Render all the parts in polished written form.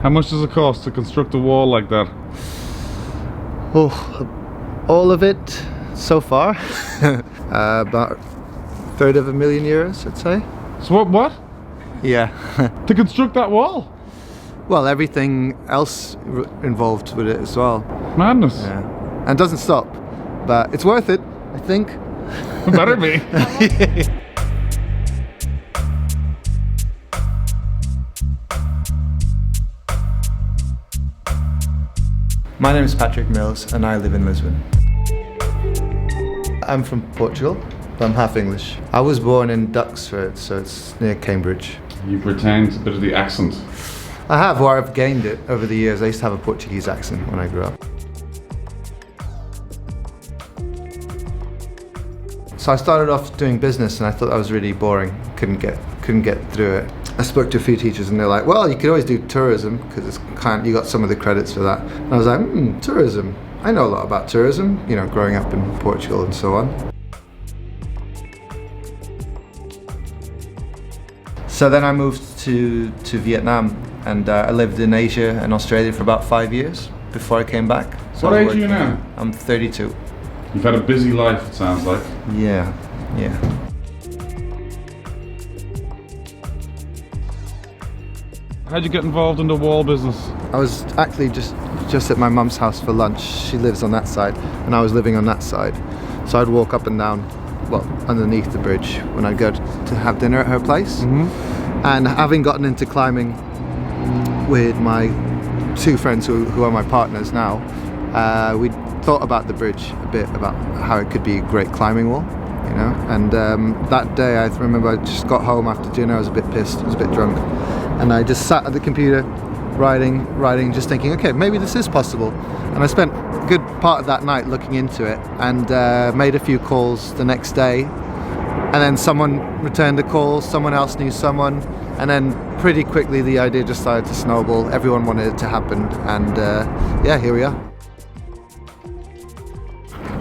How much does it cost to construct a wall like that? Oh, all of it so far, about €1/3 I'd say. So what? Yeah. To construct that wall? Well, everything else involved with it as well. Madness. Yeah. And doesn't stop, but it's worth it, I think. Better be. My name is Patrick Mills and I live in Lisbon. I'm from Portugal, but I'm half English. I was born in Duxford, so it's near Cambridge. You've retained a bit of the accent. I have, or I've gained it over the years. I used to have a Portuguese accent when I grew up. So I started off doing business and I thought that was really boring. Couldn't get through it. I spoke to a few teachers and they're like, well, you could always do tourism because you got some of the credits for that. And I was like, tourism. I know a lot about tourism, you know, growing up in Portugal and so on. So then I moved to Vietnam and I lived in Asia and Australia for about 5 years before I came back. So What age are you now? I'm 32. You've had a busy life, it sounds like. Yeah. How'd you get involved in the wall business? I was actually just at my mum's house for lunch. She lives on that side and I was living on that side. So I'd walk up and down, well, underneath the bridge when I'd go to have dinner at her place. Mm-hmm. And having gotten into climbing with my two friends who are my partners now, we thought about the bridge a bit, about how it could be a great climbing wall, you know. And that day I remember I just got home after dinner. I was a bit pissed, I was a bit drunk. And I just sat at the computer writing, just thinking, okay, maybe this is possible. And I spent a good part of that night looking into it and made a few calls the next day. And then someone returned a call, someone else knew someone. And then pretty quickly the idea just started to snowball. Everyone wanted it to happen. And yeah, here we are.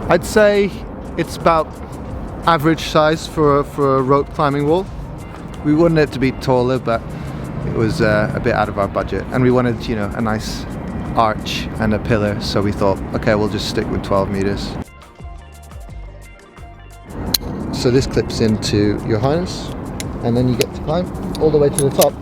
I'd say it's about average size for a rope climbing wall. We wanted it to be taller, but it was a bit out of our budget, and we wanted, you know, a nice arch and a pillar, so we thought, okay, we'll just stick with 12 meters. So this clips into your harness, and then you get to climb all the way to the top,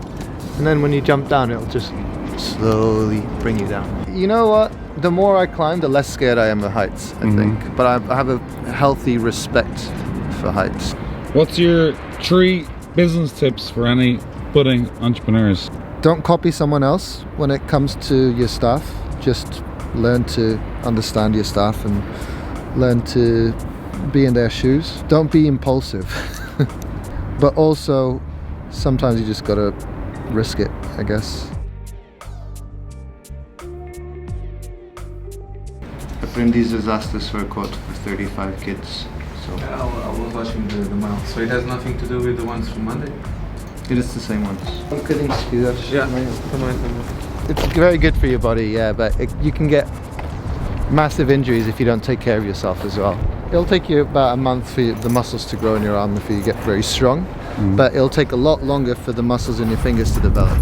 and then when you jump down, it'll just slowly bring you down. You know what? The more I climb, the less scared I am of heights, I think. But I have a healthy respect for heights. What's your 3 business tips for any budding entrepreneurs? Don't copy someone else when it comes to your staff. Just learn to understand your staff and learn to be in their shoes. Don't be impulsive. But also, sometimes you just gotta risk it, I guess. Aprendiz has asked us for a quote for 35 kids. So I was watching the mouth. So it has nothing to do with the ones from Monday? it is the same ones. Yeah. It's very good for your body, yeah, but you can get massive injuries if you don't take care of yourself as well. It'll take you about a month for the muscles to grow in your arm before you get very strong, but it'll take a lot longer for the muscles in your fingers to develop.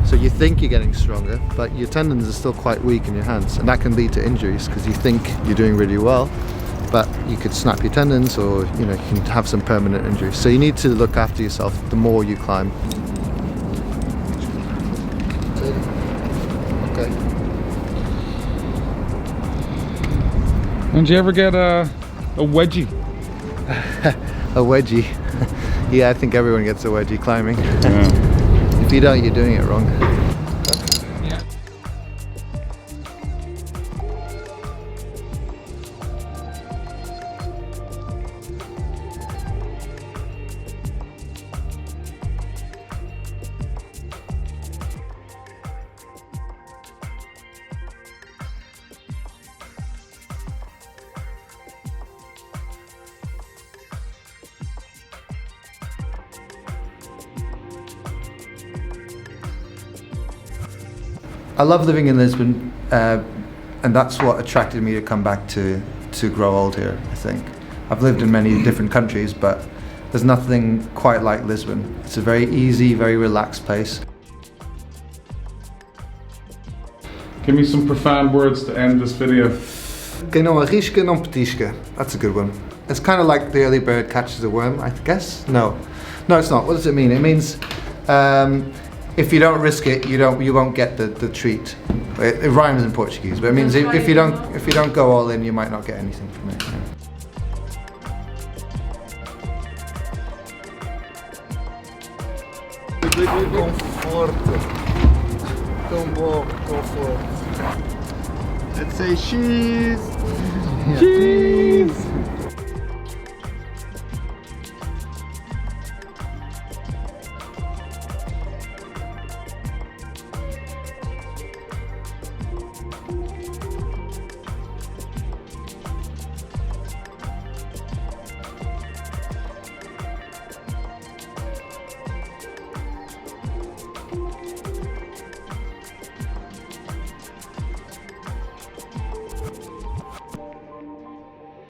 So you think you're getting stronger, but your tendons are still quite weak in your hands, and that can lead to injuries because you think you're doing really well, but you could snap your tendons, or you can have some permanent injuries. So you need to look after yourself the more you climb. Okay. Don't you ever get a wedgie? A wedgie? Yeah, I think everyone gets a wedgie climbing. Yeah. If you don't, you're doing it wrong. Yeah. I love living in Lisbon, and that's what attracted me to come back to grow old here, I think. I've lived in many different countries, but there's nothing quite like Lisbon. It's a very easy, very relaxed place. Give me some profound words to end this video. Que não arrisca, não petisca. That's a good one. It's kind of like the early bird catches the worm, I guess. No, it's not. What does it mean? It means if you don't risk it, you won't get the treat. It rhymes in Portuguese, but it means if you don't go all in, you might not get anything from it. Yeah. Conforto. Tão bom, conforto. Let's say cheese. Cheese!